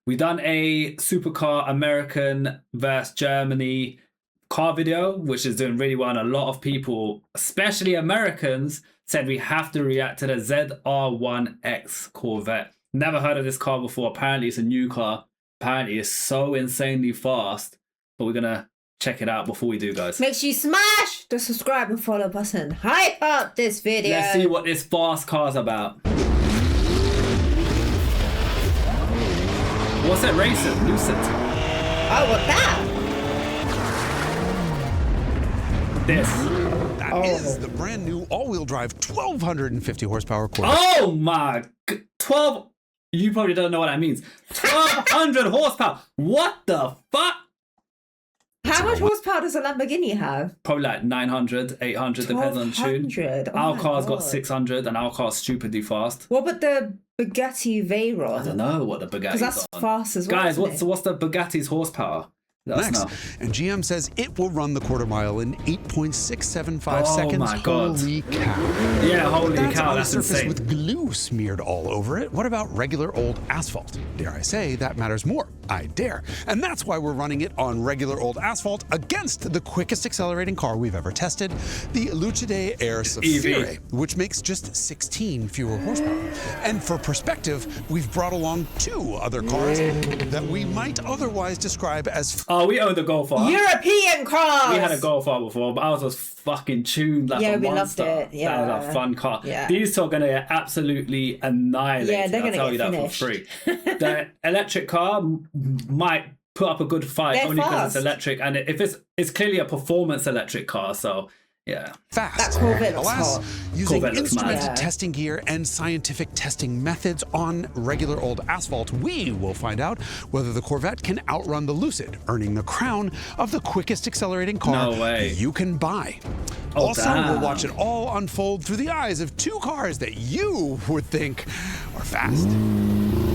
We done a supercar American versus Germany car video, which is doing really well. And a lot of people, especially Americans, said we have to react to the ZR1X Corvette. Never heard of this car before. Apparently it's a new car. Apparently it's so insanely fast. But we're going to check it out before we do, guys. Make sure you smash the subscribe and follow button. Hype up this video. Let's see what this fast car's about. What's that racing? Lucid. Oh, what that? This. That is the brand new all-wheel drive 1250 horsepower Corvette. Oh my, 12, you probably don't know what that means. 1200 horsepower. What the fuck? How much horsepower does a Lamborghini have? Probably like 900, 800, depends on the tune. Our car's got 600 and our car's stupidly fast. What about the Bugatti Veyron? I don't know what the Bugatti's on. Because that's fast as well. Guys, what's the Bugatti's horsepower? Next, and GM says it will run the quarter mile in 8.675 seconds. My God. Holy cow. Yeah, holy cow, that's insane. With glue smeared all over it. What about regular old asphalt? Dare I say that matters more? I dare. And that's why we're running it on regular old asphalt against the quickest accelerating car we've ever tested, the Lucide Air Zafire, which makes just 16 fewer horsepower. And for perspective, we've brought along 2 other cars that we might otherwise describe as... Oh, we owned a Golf R. European cars! We had a Golf R before, but ours was fucking tuned like a monster. Yeah, we loved it. Yeah. That was a fun car. Yeah. These two are going to get absolutely annihilated. Yeah, they're going to get that for free. The electric car might put up a good fight only because it's electric. And if it's clearly a performance electric car, so... yeah. Fast. That Corvette looks Alas, hot. using instrumented testing gear and scientific testing methods on regular old asphalt, we will find out whether the Corvette can outrun the Lucid, earning the crown of the quickest accelerating car you can buy. We'll watch it all unfold through the eyes of 2 cars that you would think are fast.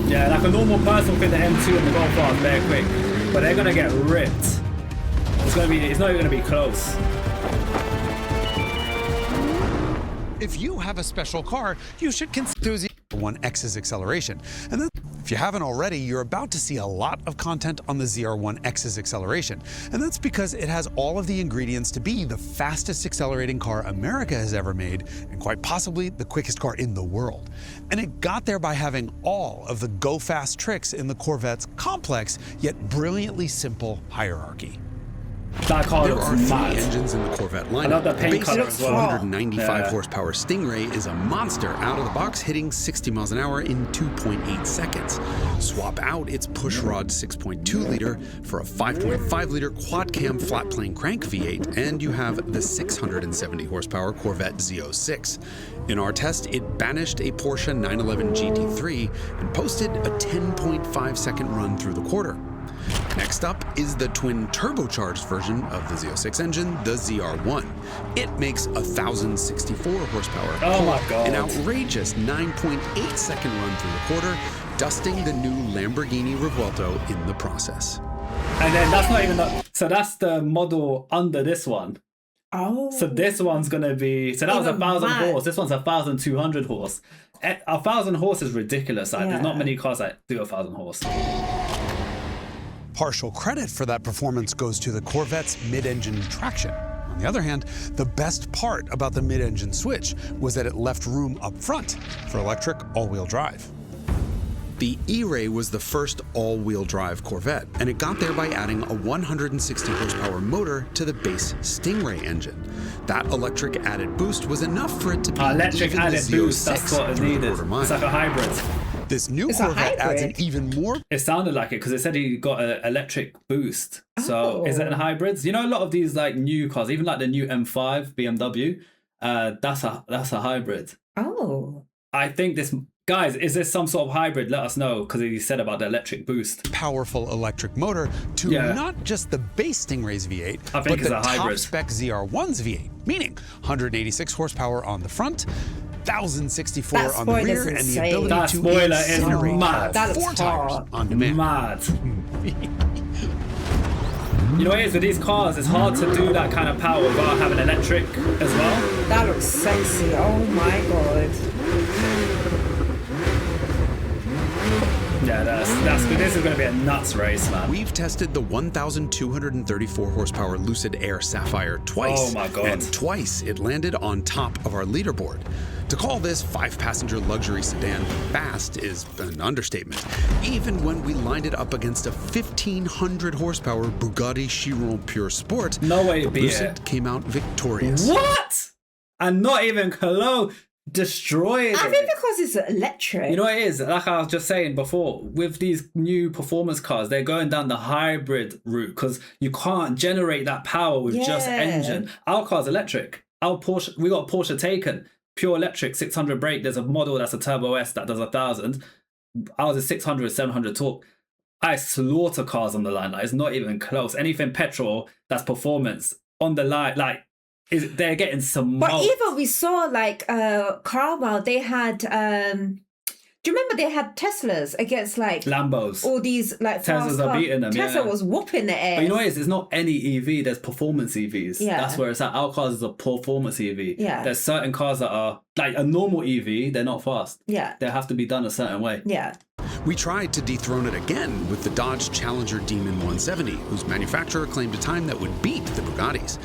Yeah, like a normal person will think the M2 and the Golf R are very quick, but they're going to get ripped. It's not even going to be close. If you have a special car, you should consider the ZR1X's acceleration. And then, if you haven't already, you're about to see a lot of content on the ZR1X's acceleration. And that's because it has all of the ingredients to be the fastest accelerating car America has ever made, and quite possibly the quickest car in the world. And it got there by having all of the go-fast tricks in the Corvette's complex, yet brilliantly simple hierarchy. That car there looks are 3 mad. engines in the Corvette lineup. I love the paint color as well. 495 horsepower Stingray is a monster out of the box, hitting 60 miles an hour in 2.8 seconds. Swap out its pushrod 6.2 liter for a 5.5 liter quad cam flat plane crank V8, and you have the 670 horsepower Corvette Z06. In our test, it banished a Porsche 911 GT3 and posted a 10.5 second run through the quarter. Next up is the twin turbocharged version of the Z06 engine, the ZR1. It makes 1,064 horsepower. Oh my God. An outrageous 9.8 second run through the quarter, dusting the new Lamborghini Revuelto in the process. And then that's not even so that's the model under this one. Oh. So this one's going to be, so that was 1,000 horse. This one's 1,200 horse. 1,000 horse is ridiculous. Like, there's not many cars that do 1,000 horse. Partial credit for that performance goes to the Corvette's mid-engine traction. On the other hand, the best part about the mid-engine switch was that it left room up front for electric all-wheel drive. The E-Ray was the first all-wheel drive Corvette, and it got there by adding a 160 horsepower motor to the base Stingray engine. That electric added boost was enough for it to be electric even added the boost, Z06 that's what it needed. It's like a hybrid. This new Corvette adds an even more... It sounded like it because it said he got an electric boost. So is it in hybrids? You know, a lot of these like new cars, even like the new M5 BMW, that's a hybrid. Oh. I think this... Guys, is this some sort of hybrid? Let us know, because he said about the electric boost. Powerful electric motor to not just the base Stingray's V8, but the top-spec ZR1's V8, meaning 186 horsepower on the front, 1,064 on the rear, and the ability that to spoiler is mad. That 4 tires on demand. Mad. You know what it is with these cars, it's hard to do that kind of power without having electric as well. That looks sexy. Oh my God. Yeah, that's good. This is going to be a nuts race, man. We've tested the 1,234 horsepower Lucid Air Sapphire twice. Oh my God. And twice it landed on top of our leaderboard. To call this 5-passenger luxury sedan fast is an understatement, even when we lined it up against a 1,500 horsepower Bugatti Chiron Pure Sport. No way to the beat Lucid it. came out victorious. What? And not even close. Destroyed I it. think because it's electric. You know what it is? Like I was just saying before, with these new performance cars, they're going down the hybrid route because you can't generate that power with just Yeah. engine. Our car's electric. Our Porsche, we got a Porsche Taycan, pure electric, 600 brake. There's a model that's a Turbo S that does 1,000. Ours is 600, 700 torque. I slaughter cars on the line. Like, it's not even close. Anything petrol that's performance on the line, like, they're getting some. But even we saw like Carmel, they had do you remember they had Teslas against like Lambos. all these like fast Teslas are cars? beating them. Tesla yeah. was whooping the air. But you know what it is? It's not any EV. There's performance EVs. Yeah. That's where it's at. Our cars is a performance EV. Yeah. There's certain cars that are like a normal EV. They're not fast. Yeah. They have to be done a certain way. Yeah. We tried to dethrone it again with the Dodge Challenger Demon 170, whose manufacturer claimed a time that would beat the Bugattis.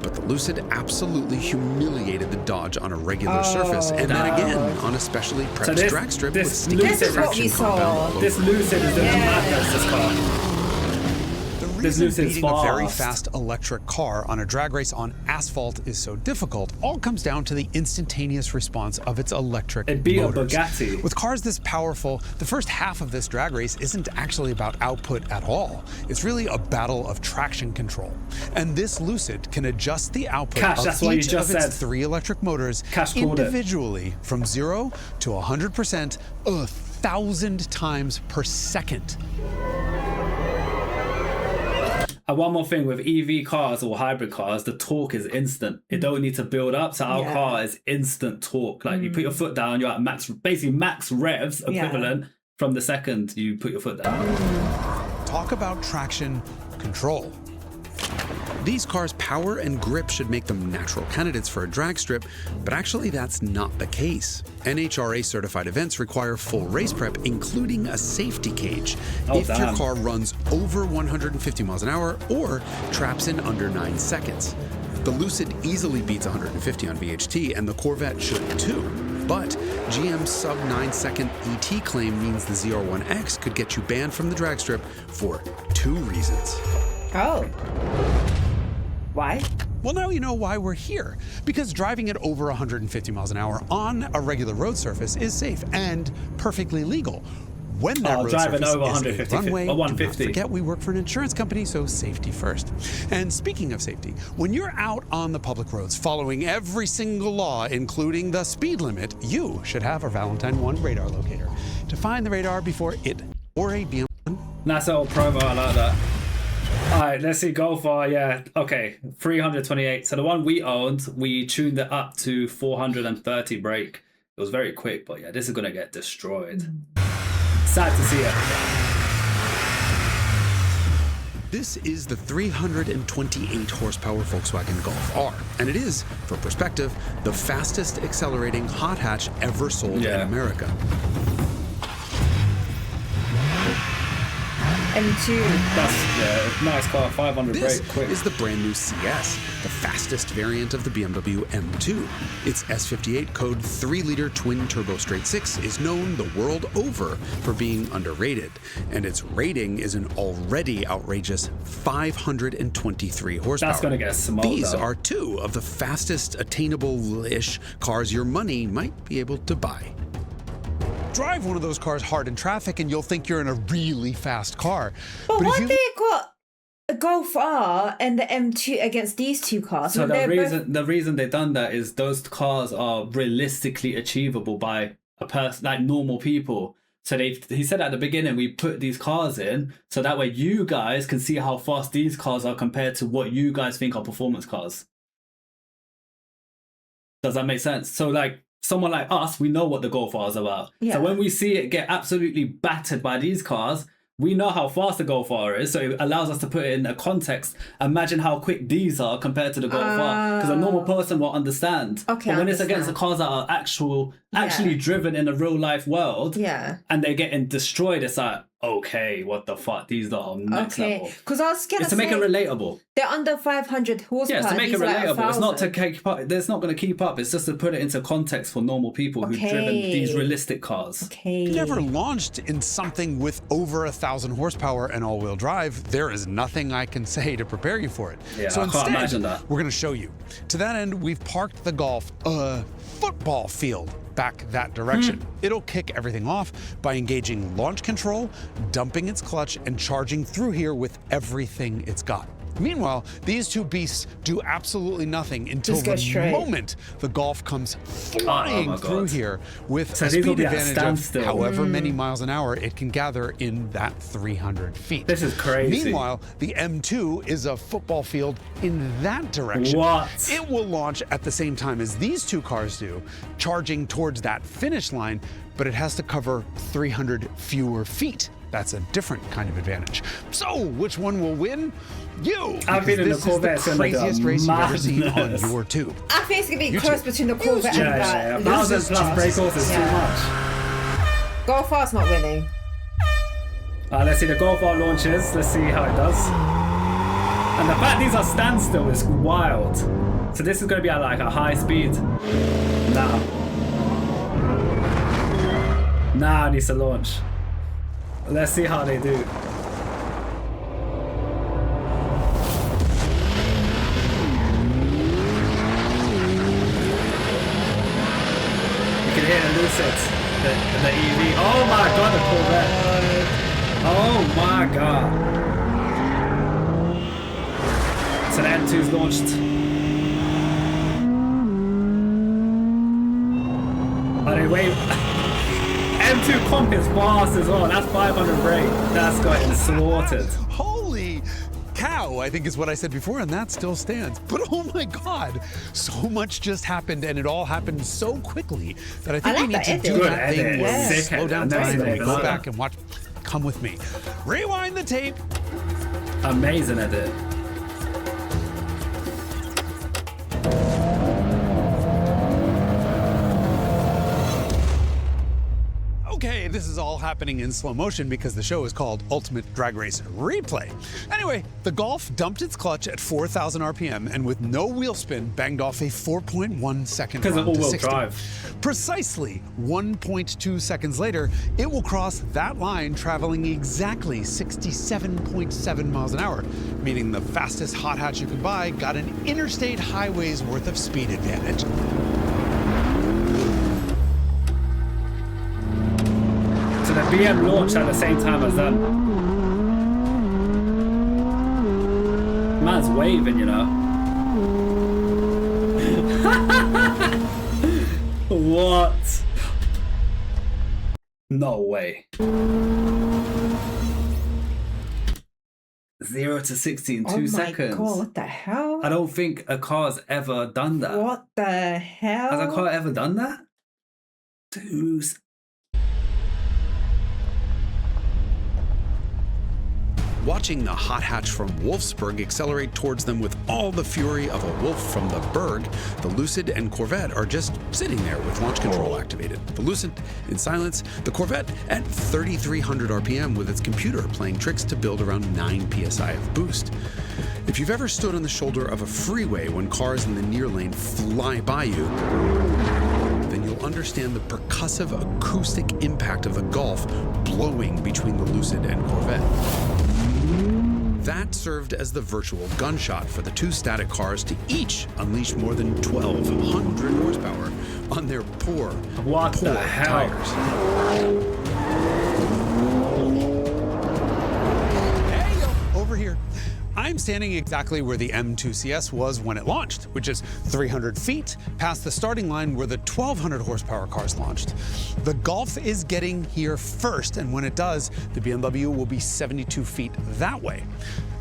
But the Lucid absolutely humiliated the Dodge on a regular surface, and then again on a specially prepped drag strip with sticky This is what traction we saw. compound all over. This Lucid is the madness, this car. The reason Lucid's beating a very fast. fast electric car on a drag race on asphalt is so difficult all comes down to the instantaneous response of its electric It beat a motors. Bugatti. With cars this powerful, the first half of this drag race isn't actually about output at all. It's really a battle of traction control. And this Lucid can adjust the output Cash, of that's what you each just of its said. 3 electric motors Cash called it. individually from 0 to 100% 1,000 times per second. And one more thing with EV cars or hybrid cars, the torque is instant. It don't need to build up. So our car is instant torque. Like you put your foot down, you're at max, basically max revs equivalent from the second you put your foot down. Talk about traction control. These cars' power and grip should make them natural candidates for a drag strip, but actually that's not the case. NHRA certified events require full race prep, including a safety cage, if your car runs over 150 miles an hour or traps in under 9 seconds. The Lucid easily beats 150 on VHT, and the Corvette should too. But GM's sub 9-second ET claim means the ZR1X could get you banned from the drag strip for 2 reasons. Oh. Why? Well, now you know why we're here. Because driving at over 150 miles an hour on a regular road surface is safe and perfectly legal. When that road driving surface over is 150 a runway, or do not 150. forget we work for an insurance company, so safety first. And speaking of safety, when you're out on the public roads following every single law, including the speed limit, you should have a Valentine 1 radar locator to find the radar before it or a BMW. Nice little promo, I like that. All right, let's see, Golf R, yeah. Okay, 328. So the one we owned, we tuned it up to 430 brake. It was very quick, but yeah, this is going to get destroyed. Sad to see it. This is the 328 horsepower Volkswagen Golf R, and it is, for perspective, the fastest accelerating hot hatch ever sold in America. M2. That's nice car, 500 This brake, quick. is the brand new CS, the fastest variant of the BMW M2. Its S58 code 3-liter twin-turbo straight-six is known the world over for being underrated, and its rating is an already outrageous 523 horsepower. That's going to get smoked. These though. are 2 of the fastest attainable-ish cars your money might be able to buy. Drive one of those cars hard in traffic and you'll think you're in a really fast car. But if why you they got a Golf R and the M2 against these 2 cars? So They're the reason they've done that is those cars are realistically achievable by a person, like normal people. So he said at the beginning, we put these cars in so that way you guys can see how fast these cars are compared to what you guys think are performance cars. Does that make sense? So like someone like us, we know what the Golf R is about. Yeah. So when we see it get absolutely battered by these cars, we know how fast the Golf R is, so it allows us to put it in a context. Imagine how quick these are compared to the Golf R, because a normal person will understand. Okay, but when it's against the cars that are actually driven in a real life world, and they're getting destroyed, it's like, okay, what the fuck? These are next level. Because I was scared. It's to make it relatable. They're under 500 horsepower. Yeah, it's to make it relatable. Like it's not to keep up. It's not going to keep up. It's just to put it into context for normal people who've driven these realistic cars. If you've ever launched in something with over 1,000 horsepower and all-wheel drive, there is nothing I can say to prepare you for it. Yeah, so I instead, can't imagine that. We're going to show you. To that end, we've parked the Golf football field back that direction. It'll kick everything off by engaging launch control, dumping its clutch, and charging through here with everything it's got. Meanwhile, these two beasts do absolutely nothing until the moment the Golf comes flying through here with a speed advantage of however many miles an hour it can gather in that 300 feet. This is crazy. Meanwhile, the M2 is a football field in that direction. What? It will launch at the same time as these two cars do, charging towards that finish line, but it has to cover 300 fewer feet. That's a different kind of advantage. So, which one will win? You! I've been in the Corvette. This is the craziest race you've ever seen on your tube. I think it's going to be close between the Corvette and that. 1,000 plus brake horses is too much. Golf R's not winning. Let's see the Golf R launches. Let's see how it does. And the fact these are standstill is wild. So this is going to be at like a high speed. Now it needs to launch. Let's see how they do. You can hear the Lucid, the EV. Oh my god, the Corvette. Oh my god. So the M2's launched. Oh, they wait. M2 comp is fast as well. That's 500 brake. That's got it slaughtered. Holy cow, I think is what I said before, and that still stands. But oh my god, so much just happened, and it all happened so quickly that I think we need to do that thing where we slow down time and we go back and watch. Come with me. Rewind the tape. Amazing edit. Okay, this is all happening in slow motion because the show is called Ultimate Drag Race Replay. Anyway, the Golf dumped its clutch at 4,000 RPM and with no wheel spin banged off a 4.1 second run to 60. Drive. Precisely 1.2 seconds later, it will cross that line traveling exactly 67.7 miles an hour, meaning the fastest hot hatch you could buy got an interstate highway's worth of speed advantage. So the BM launched at the same time as them. Man's waving, you know. What? No way. 0 to 60 in 2 seconds. Oh my god, what the hell? I don't think a car's ever done that. What the hell? Has a car ever done that? Watching the hot hatch from Wolfsburg accelerate towards them with all the fury of a wolf from the Berg, the Lucid and Corvette are just sitting there with launch control activated. The Lucid in silence, the Corvette at 3,300 RPM with its computer playing tricks to build around 9 psi of boost. If you've ever stood on the shoulder of a freeway when cars in the near lane fly by you, then you'll understand the percussive acoustic impact of the Golf blowing between the Lucid and Corvette. That served as the virtual gunshot for the two static cars to each unleash more than 1,200 horsepower on their poor tires. Hey, over here. I'm standing exactly where the M2 CS was when it launched, which is 300 feet past the starting line where the 1,200 horsepower cars launched. The Golf is getting here first, and when it does, the BMW will be 72 feet that way.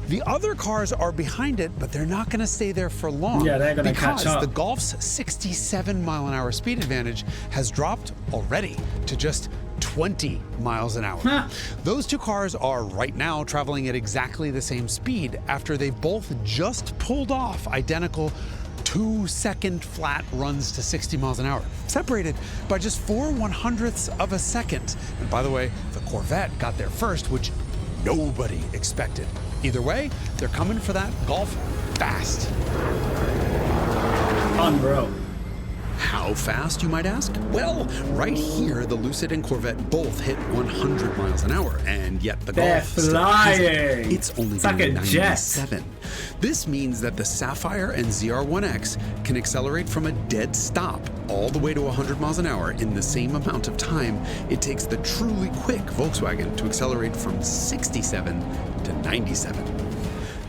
The other cars are behind it, but they're not going to stay there for long. Yeah, they're going to catch up. Because the Golf's 67 mile an hour speed advantage has dropped already to just 20 miles an hour. Those two cars are right now traveling at exactly the same speed after they've both just pulled off identical 2-second flat runs to 60 miles an hour, separated by just 4/100ths of a second. And by the way, the Corvette got there first, which nobody expected. Either way, they're coming for that Golf fast. Bro. How fast, you might ask? Well, right here, the Lucid and Corvette both hit 100 miles an hour, and yet the They're Golf still flying. hasn't. It's only It's like going a jet. 97. This means that the Sapphire and ZR1X can accelerate from a dead stop all the way to 100 miles an hour in the same amount of time it takes the truly quick Volkswagen to accelerate from 67 to 97.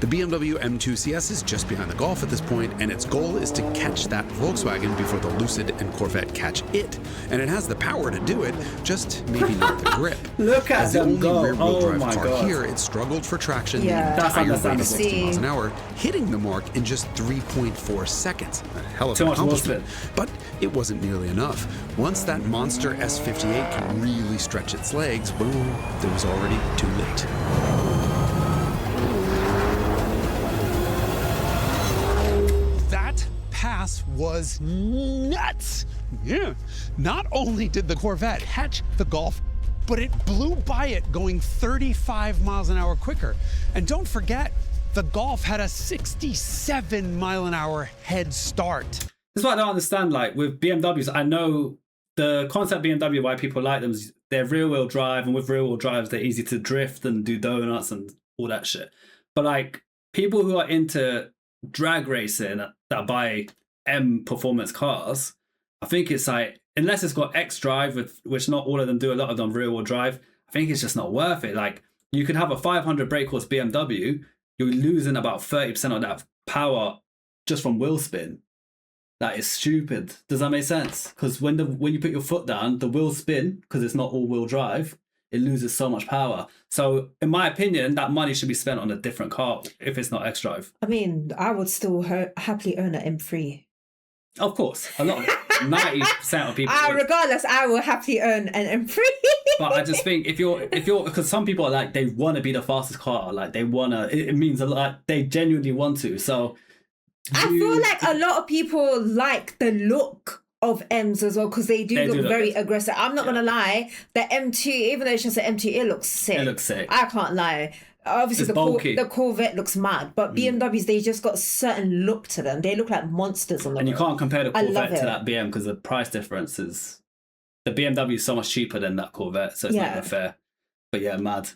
The BMW M2 CS is just behind the Golf at this point, and its goal is to catch that Volkswagen before the Lucid and Corvette catch it. And it has the power to do it, just maybe not the grip. Look at As the them only go. rear-wheel Oh drive my car God. here, it struggled for traction Yeah. the That's entire way to understandable. 60 miles an hour, hitting the mark in just 3.4 seconds. A hell of Too an much accomplishment. wheel But it wasn't nearly enough. Once that monster S58 can really stretch its legs, well, it was already too late. That pass was nuts. Yeah. Not only did the Corvette catch the Golf, but it blew by it going 35 miles an hour quicker. And don't forget, the Golf had a 67 mile an hour head start. This is what I don't understand. Like with BMWs, I know the concept BMW, why people like them is they're rear-wheel drive, and with rear-wheel drives, they're easy to drift and do donuts and all that shit. But like people who are into drag racing that buy M performance cars, I think it's like, unless it's got X drive, which not all of them do, a lot of them rear-wheel drive, I think it's just not worth it. Like you could have a 500 brake horse BMW, you're losing about 30% of that power just from wheel spin. That is stupid. Does that make sense? Because when you put your foot down, the wheel spin, because it's not all-wheel drive, it loses so much power. So, in my opinion, that money should be spent on a different car if it's not X-Drive. I mean, I would still happily own an M3. Of course, a lot of 90% of people. would. Regardless, I will happily own an M3. But I just think if you're, because some people are like, they want to be the fastest car, like they want to, it means a lot, they genuinely want to. So, I feel like a lot of people like the look of M's as well, because they do look very aggressive. I'm not gonna lie, the M2, even though it's just an M2, it looks sick. It looks sick. I can't lie. Obviously, the Corvette looks mad, but BMWs, they just got a certain look to them. They look like monsters on the road. And you can't compare the Corvette to it. that BM because the price difference is, the BMW is so much cheaper than that Corvette, so it's not even fair. But yeah, mad.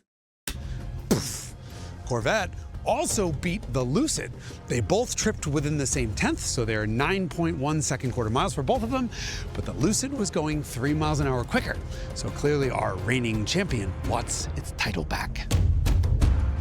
Corvette also beat the Lucid. They both tripped within the same tenth, so they're 9.1 second quarter miles for both of them, but the Lucid was going 3 miles an hour quicker. So clearly our reigning champion wants its title back.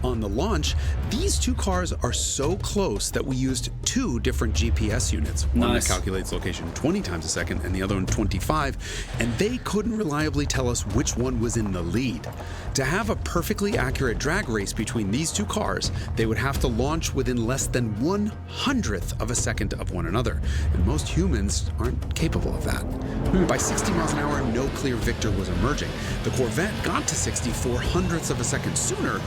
On the launch, these two cars are so close that we used two different GPS units. One that calculates location 20 times a second and the other one 25, and they couldn't reliably tell us which one was in the lead. To have a perfectly accurate drag race between these two cars, they would have to launch within less than 1/100th of a second of one another, and most humans aren't capable of that. By 60 miles an hour, no clear victor was emerging. The Corvette got to 64/100ths of a second sooner,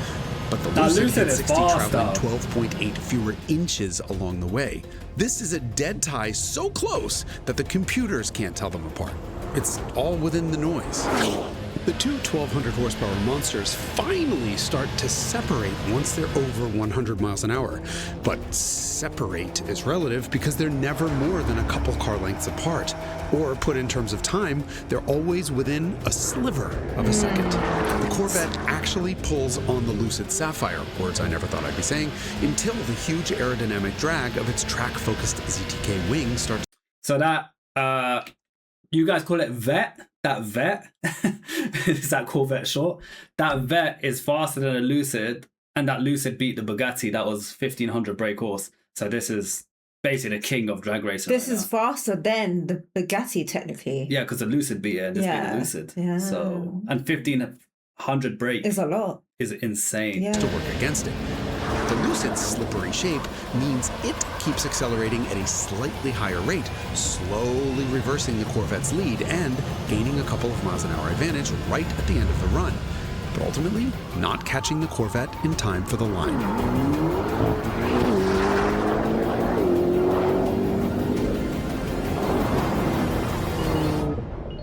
but the Lucid hit 60 traveling 12.8 fewer inches along the way. This is a dead tie so close that the computers can't tell them apart. It's all within the noise. The two 1,200 horsepower monsters finally start to separate once they're over 100 miles an hour. But separate is relative because they're never more than a couple car lengths apart. Or put in terms of time, they're always within a sliver of a second. The Corvette actually pulls on the Lucid Sapphire, words I never thought I'd be saying, until the huge aerodynamic drag of its track-focused ZTK wing starts. So that, you guys call it Vet? That Vet? Is that Corvette short? That Vet is faster than a Lucid, and that Lucid beat the Bugatti that was 1,500 brake horse. So this is basically the king of drag racing. This is faster than the Bugatti, technically. Yeah, because the Lucid beat it and this beat the Lucid. Yeah. So, and 1,500 brake is a lot. Is insane. Yeah. To work against it. The Lucid's slippery shape means it keeps accelerating at a slightly higher rate, slowly reversing the Corvette's lead and gaining a couple of miles an hour advantage right at the end of the run, but ultimately not catching the Corvette in time for the line.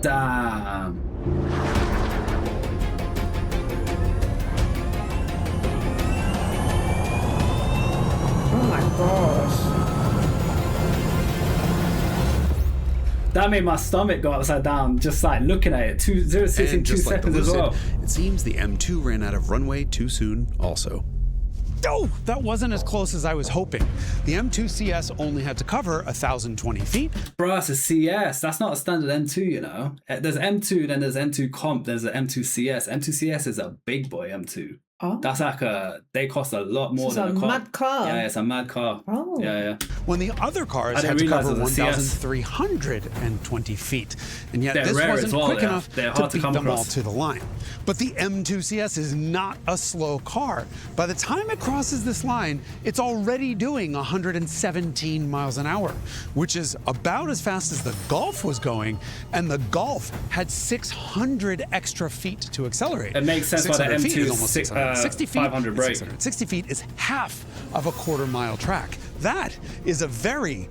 Damn. Oh my gosh. That made my stomach go upside down just like looking at it. 0-6 in 2 seconds as well. It seems the M2 ran out of runway too soon also. Oh, that wasn't as close as I was hoping. The M2 CS only had to cover 1,020 feet. Bro, it's a CS. That's not a standard M2, you know. There's M2, then there's M2 Comp, there's an M2 CS. M2 CS is a big boy M2. Oh. That's like they cost a lot more than a car. Mad car. Yeah, it's a mad car. Oh. Yeah. When the other cars had to cover 1,320 feet. And yet this wasn't quick enough to beat them all to the line. But the M2 CS is not a slow car. By the time it crosses this line, it's already doing 117 miles an hour, which is about as fast as the Golf was going, and the Golf had 600 extra feet to accelerate. It makes sense why the M2 is almost 660 feet. 500 brake. 660 feet is half of a quarter-mile track. That is a very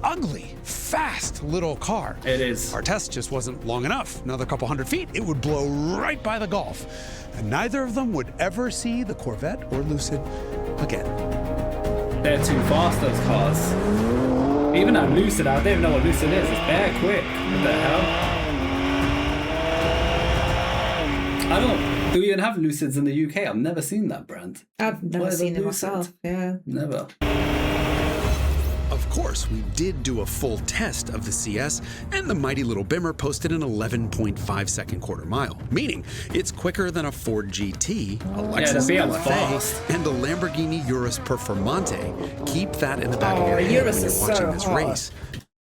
ugly, fast little car. It is. Our test just wasn't long enough. Another couple hundred feet, it would blow right by the Golf. And neither of them would ever see the Corvette or Lucid again. They're too fast, those cars. Even that Lucid, I don't even know what Lucid is. It's bare quick. What the hell? Do we even have Lucids in the UK? I've never seen that brand. I've never seen it myself. Yeah. Never. Of course, we did do a full test of the CS, and the mighty little Bimmer posted an 11.5 second quarter mile, meaning it's quicker than a Ford GT, a Lexus LFA, and a Lamborghini Urus Performante. Keep that in the back of your head when you're watching this race.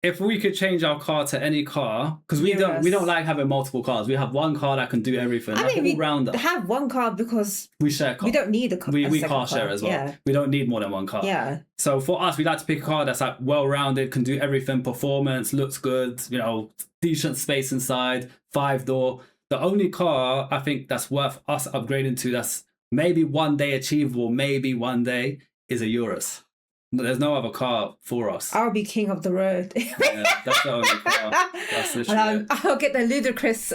If we could change our car to any car, because we don't like having multiple cars. We have one car that can do everything. I mean, we have one car because we share car. We don't need a car. We car share as well. Yeah. We don't need more than one car. Yeah. So for us, we like to pick a car that's like well-rounded, can do everything, performance, looks good, you know, decent space inside, 5-door. The only car I think that's worth us upgrading to that's maybe one day achievable, maybe one day, is a Urus. There's no other car for us. I'll be king of the road. Yeah, that's the only car. That's literally it. I'll get the ludicrous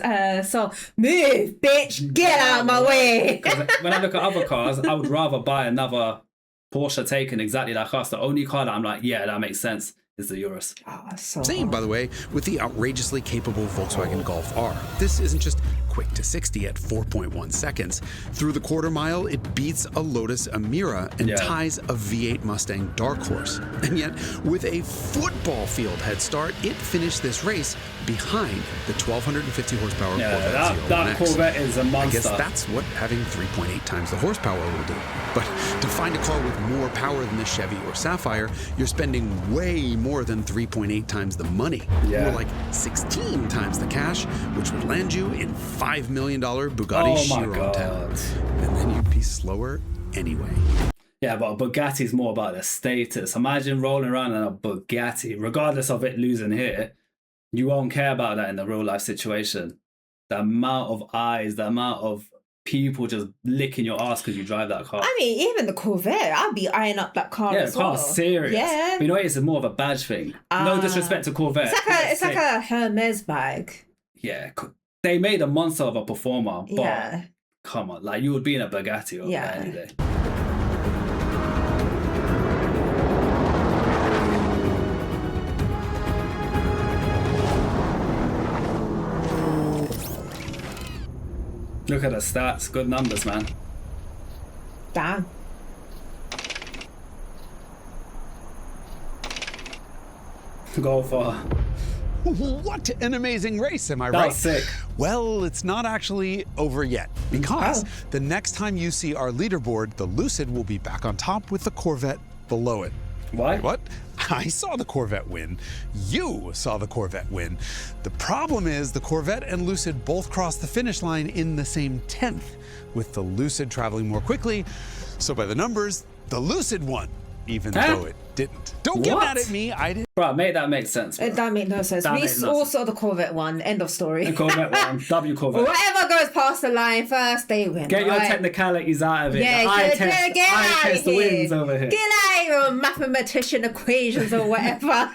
song. Move, bitch, get out of my way. When I look at other cars, I would rather buy another Porsche Taycan exactly like us. The only car that I'm like, yeah, that makes sense, is the Urus. Oh, so Same, by the way, with the outrageously capable Volkswagen Golf R. This isn't just quick to 60 at 4.1 seconds. Through the quarter mile, it beats a Lotus Emira and ties a V8 Mustang Dark Horse. And yet, with a football field head start, it finished this race behind the 1,250 horsepower Corvette ZR1X. That Corvette is a monster. I guess that's what having 3.8 times the horsepower will do. But to find a car with more power than the Chevy or Sapphire, you're spending way more than 3.8 times the money. More like 16 times the cash, which would land you in $5 million Bugatti Chiron town. And then you'd be slower anyway. Yeah, but a Bugatti's more about the status. Imagine rolling around in a Bugatti, regardless of it losing here. You won't care about that in the real life situation. The amount of eyes, the amount of people just licking your ass because you drive that car. I mean, even the Corvette, I'd be eyeing up that car as well. Yeah, the car's serious. Yeah. But you know what? It's more of a badge thing. No disrespect to Corvette. It's like a Hermes bag. Yeah. They made a monster of a performer, but come on, like you would be in a Bugatti over there any day. Look at the stats, good numbers, man. Damn. Go for. What an amazing race, am I right? That's sick. Well, it's not actually over yet, because the next time you see our leaderboard, the Lucid will be back on top with the Corvette below it. Why? What? I saw the Corvette win. You saw the Corvette win. The problem is the Corvette and Lucid both crossed the finish line in the same 10th, with the Lucid traveling more quickly. So by the numbers, the Lucid won, even though it didn't. Don't get mad at me. I didn't. Right, mate, that makes sense. Bro. That made no sense. We all saw the Corvette one. End of story. The Corvette one. W Corvette. Whatever goes past the line first, they win. Get your technicalities out of it. Yeah, get out of the here. wins over here. Get out of your mathematician equations or whatever.